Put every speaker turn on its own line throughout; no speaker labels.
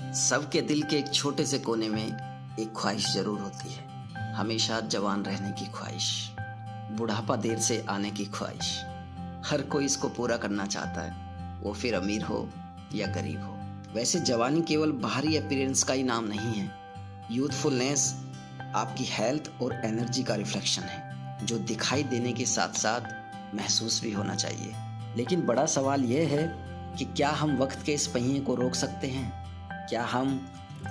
सबके दिल के एक छोटे से कोने में एक ख्वाहिश जरूर होती है, हमेशा जवान रहने की ख्वाहिश, बुढ़ापा देर से आने की ख्वाहिश। हर कोई इसको पूरा करना चाहता है, वो फिर अमीर हो या गरीब हो। वैसे जवानी केवल बाहरी अपीयरेंस का ही नाम नहीं है। यूथफुलनेस आपकी हेल्थ और एनर्जी का रिफ्लेक्शन है, जो दिखाई देने के साथ साथ महसूस भी होना चाहिए। लेकिन बड़ा सवाल यह है कि क्या हम वक्त के इस पहिए को रोक सकते हैं? क्या हम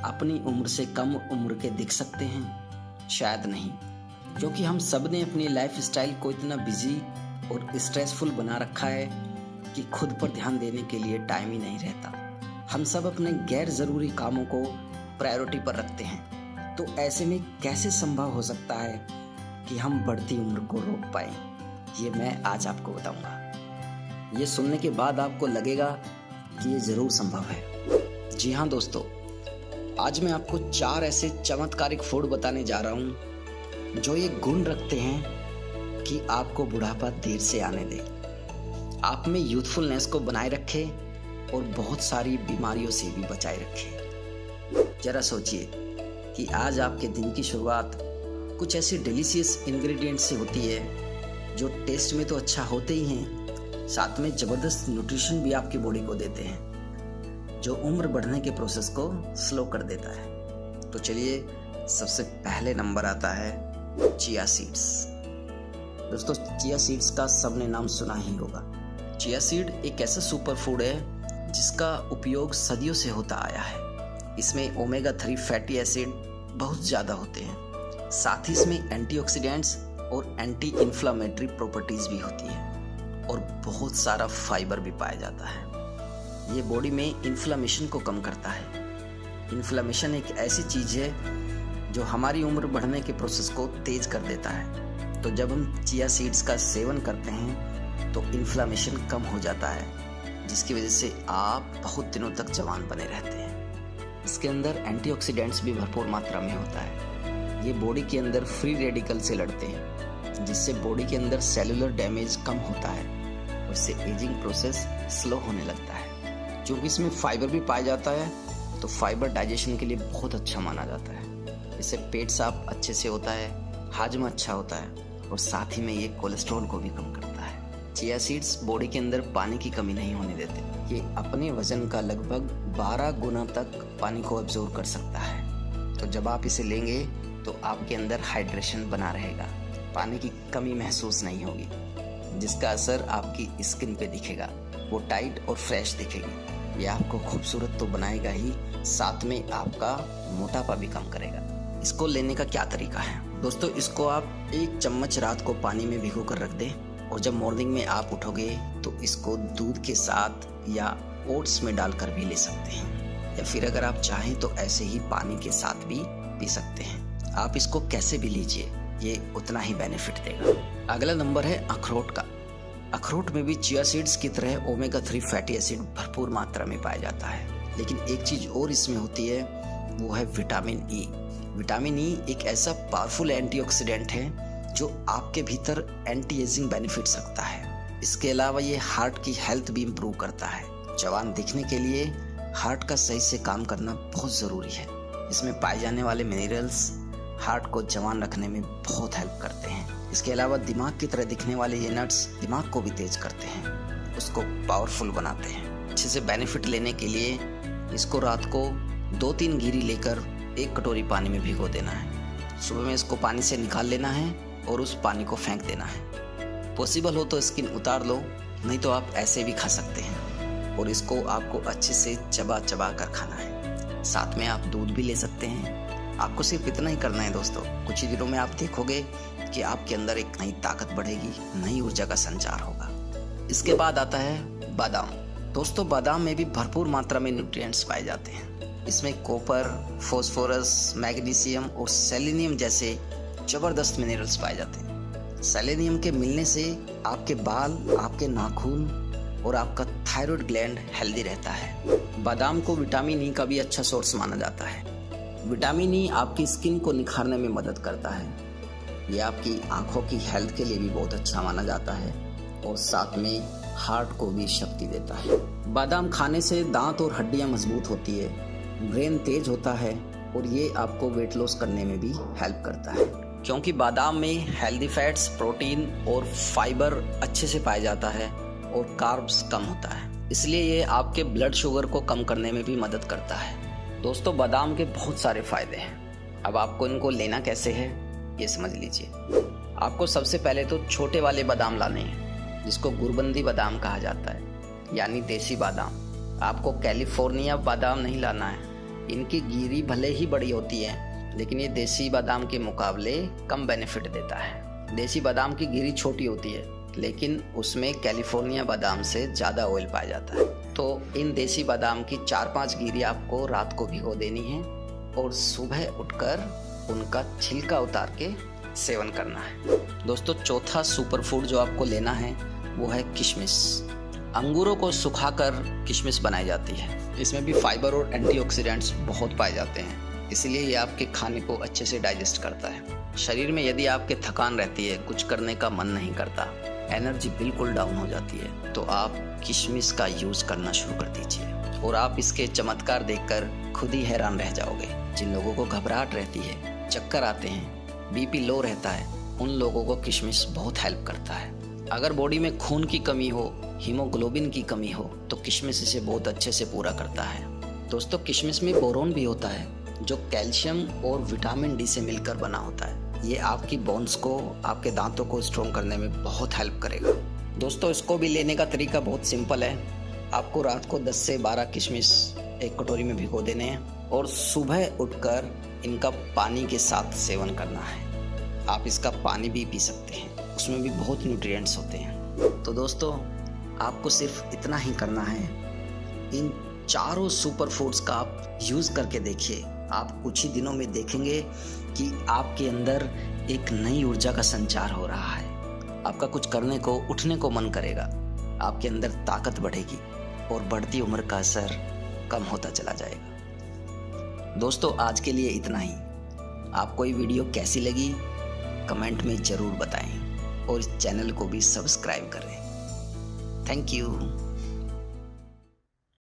अपनी उम्र से कम उम्र के दिख सकते हैं? शायद नहीं, क्योंकि हम सब ने अपनी लाइफ स्टाइल को इतना बिजी और स्ट्रेसफुल बना रखा है कि खुद पर ध्यान देने के लिए टाइम ही नहीं रहता। हम सब अपने गैर ज़रूरी कामों को प्रायोरिटी पर रखते हैं। तो ऐसे में कैसे संभव हो सकता है कि हम बढ़ती उम्र को रोक पाएं? ये मैं आज आपको बताऊंगा। ये सुनने के बाद आपको लगेगा कि ये ज़रूर संभव है। जी हाँ दोस्तों, आज मैं आपको 4 ऐसे चमत्कारिक फूड बताने जा रहा हूँ जो ये गुण रखते हैं कि आपको बुढ़ापा देर से आने दे, आप में यूथफुलनेस को बनाए रखे और बहुत सारी बीमारियों से भी बचाए रखे। जरा सोचिए कि आज आपके दिन की शुरुआत कुछ ऐसी डिलीशियस इंग्रेडिएंट्स से होती है जो टेस्ट में तो अच्छा होते ही हैं, साथ में ज़बरदस्त न्यूट्रिशन भी आपकी बॉडी को देते हैं, जो उम्र बढ़ने के प्रोसेस को स्लो कर देता है। तो चलिए, सबसे पहले नंबर आता है चिया सीड्स। दोस्तों, चिया सीड्स का सबने नाम सुना ही होगा। चिया सीड एक ऐसा सुपर फूड है जिसका उपयोग सदियों से होता आया है। इसमें ओमेगा 3 फैटी एसिड बहुत ज़्यादा होते हैं, साथ ही इसमें एंटीऑक्सीडेंट्स और एंटी इन्फ्लामेटरी प्रॉपर्टीज़ भी होती है और बहुत सारा फाइबर भी पाया जाता है। ये बॉडी में इन्फ्लामेशन को कम करता है। इन्फ्लामेशन एक ऐसी चीज़ है जो हमारी उम्र बढ़ने के प्रोसेस को तेज़ कर देता है। तो जब हम चिया सीड्स का सेवन करते हैं तो इन्फ्लामेशन कम हो जाता है, जिसकी वजह से आप बहुत दिनों तक जवान बने रहते हैं। इसके अंदर एंटीऑक्सीडेंट्स भी भरपूर मात्रा में होता है। ये बॉडी के अंदर फ्री रेडिकल से लड़ते हैं, जिससे बॉडी के अंदर सेलुलर डैमेज कम होता है और इससे एजिंग प्रोसेस स्लो होने लगता है। क्योंकि इसमें फाइबर भी पाया जाता है, तो फाइबर डाइजेशन के लिए बहुत अच्छा माना जाता है। इससे पेट साफ अच्छे से होता है, हाजमा अच्छा होता है और साथ ही में ये कोलेस्ट्रॉल को भी कम करता है। चिया सीड्स बॉडी के अंदर पानी की कमी नहीं होने देते। ये अपने वजन का लगभग 12 गुना तक पानी को अब्जॉर्ब कर सकता है। तो जब आप इसे लेंगे तो आपके अंदर हाइड्रेशन बना रहेगा, पानी की कमी महसूस नहीं होगी, जिसका असर आपकी स्किन पे दिखेगा। वो टाइट और फ्रेश दिखेगी। ये आपको खूबसूरत तो बनाएगा ही, साथ में आपका मोटापा भी कम करेगा। इसको लेने का क्या तरीका है दोस्तों? इसको आप 1 चम्मच रात को पानी में भिगो कर रख दें और जब मॉर्निंग में आप उठोगे तो इसको दूध के साथ या ओट्स में डालकर भी ले सकते हैं, या फिर अगर आप चाहें तो ऐसे ही पानी के साथ भी पी सकते हैं। आप इसको कैसे भी लीजिए, ये उतना ही बेनिफिट देगा। अगला नंबर है अखरोट का। अखरोट में भी चिया सीड्स की तरह ओमेगा 3 फैटी एसिड भरपूर मात्रा में पाया जाता है, लेकिन एक चीज़ और इसमें होती है, वो है विटामिन ई। विटामिन ई एक ऐसा पावरफुल एंटीऑक्सीडेंट है जो आपके भीतर एंटी एजिंग बेनिफिट रखता है। इसके अलावा ये हार्ट की हेल्थ भी इम्प्रूव करता है। जवान दिखने के लिए हार्ट का सही से काम करना बहुत ज़रूरी है। इसमें पाए जाने वाले मिनरल्स हार्ट को जवान रखने में बहुत हेल्प करते हैं। इसके अलावा दिमाग की तरह दिखने वाले ये नट्स दिमाग को भी तेज करते हैं, उसको पावरफुल बनाते हैं। अच्छे से बेनिफिट लेने के लिए इसको रात को 2-3 गिरी लेकर 1 कटोरी पानी में भिगो देना है। सुबह में इसको पानी से निकाल लेना है और उस पानी को फेंक देना है। पॉसिबल हो तो स्किन उतार लो, नहीं तो आप ऐसे भी खा सकते हैं। और इसको आपको अच्छे से चबा चबा कर खाना है। साथ में आप दूध भी ले सकते हैं। आपको सिर्फ इतना ही करना है दोस्तों। कुछ ही दिनों में आप देखोगे कि आपके अंदर एक नई ताकत बढ़ेगी, नई ऊर्जा का संचार होगा। इसके बाद आता है बादाम। दोस्तों, बादाम में भी भरपूर मात्रा में न्यूट्रिएंट्स पाए जाते हैं। इसमें कॉपर, फास्फोरस, मैग्नीशियम और सेलेनियम जैसे जबरदस्त मिनरल्स पाए जाते हैं। सेलेनियम के मिलने से आपके बाल, आपके नाखून और आपका थायराइड ग्लैंड हेल्दी रहता है। बादाम को विटामिन ई का भी अच्छा सोर्स माना जाता है। विटामिन ई आपकी स्किन को निखारने में मदद करता है। ये आपकी आंखों की हेल्थ के लिए भी बहुत अच्छा माना जाता है और साथ में हार्ट को भी शक्ति देता है। बादाम खाने से दांत और हड्डियां मजबूत होती है ब्रेन तेज होता है और ये आपको वेट लॉस करने में भी हेल्प करता है, क्योंकि बादाम में हेल्दी फैट्स, प्रोटीन और फाइबर अच्छे से पाया जाता है और कार्ब्स कम होता है, इसलिए ये आपके ब्लड शुगर को कम करने में भी मदद करता है। दोस्तों, बादाम के बहुत सारे फायदे हैं। अब आपको इनको लेना कैसे है ये समझ लीजिए। आपको सबसे पहले तो छोटे वाले बादाम लाने हैं, जिसको गुरबंदी बादाम कहा जाता है, यानी देसी बादाम। आपको कैलिफोर्निया बादाम नहीं लाना है। इनकी गिरी भले ही बड़ी होती है, लेकिन ये देसी बादाम के मुकाबले कम बेनिफिट देता है। देसी बादाम की गिरी छोटी होती है, लेकिन उसमें कैलिफोर्निया बादाम से ज़्यादा ऑयल पाया जाता है। तो इन देसी बादाम की 4-5 गिरी आपको रात को भिगो देनी है और सुबह उठकर उनका छिलका उतार के सेवन करना है। दोस्तों, चौथा सुपर फूड जो आपको लेना है वो है किशमिश। अंगूरों को सुखाकर किशमिश बनाई जाती है। इसमें भी फाइबर और एंटीऑक्सीडेंट्स बहुत पाए जाते हैं, इसलिए ये आपके खाने को अच्छे से डाइजेस्ट करता है। शरीर में यदि आपके थकान रहती है, कुछ करने का मन नहीं करता, एनर्जी बिल्कुल डाउन हो जाती है, तो आप किशमिश का यूज़ करना शुरू कर दीजिए और आप इसके चमत्कार देखकर खुद ही हैरान रह जाओगे। जिन लोगों को घबराहट रहती है, चक्कर आते हैं, बीपी लो रहता है, उन लोगों को किशमिश बहुत हेल्प करता है। अगर बॉडी में खून की कमी हो, हीमोग्लोबिन की कमी हो, तो किशमिश इसे बहुत अच्छे से पूरा करता है। दोस्तों, किशमिश में बोरोन भी होता है, जो कैल्शियम और विटामिन डी से मिलकर बना होता है। ये आपकी बोन्स को, आपके दांतों को स्ट्रॉन्ग करने में बहुत हेल्प करेगा। दोस्तों, इसको भी लेने का तरीका बहुत सिंपल है। आपको रात को 10 से 12 किशमिश एक कटोरी में भिगो देने हैं और सुबह उठकर इनका पानी के साथ सेवन करना है। आप इसका पानी भी पी सकते हैं, उसमें भी बहुत न्यूट्रिएंट्स होते हैं। तो दोस्तों, आपको सिर्फ इतना ही करना है। इन चारों सुपर फूड्स का आप यूज़ करके देखिए। आप कुछ ही दिनों में देखेंगे कि आपके अंदर एक नई ऊर्जा का संचार हो रहा है। आपका कुछ करने को, उठने को मन करेगा, आपके अंदर ताकत बढ़ेगी और बढ़ती उम्र का असर कम होता चला जाएगा। दोस्तों, आज के लिए इतना ही। आपको ये वीडियो कैसी लगी कमेंट में ज़रूर बताएं और इस चैनल को भी सब्सक्राइब करें। Thank you.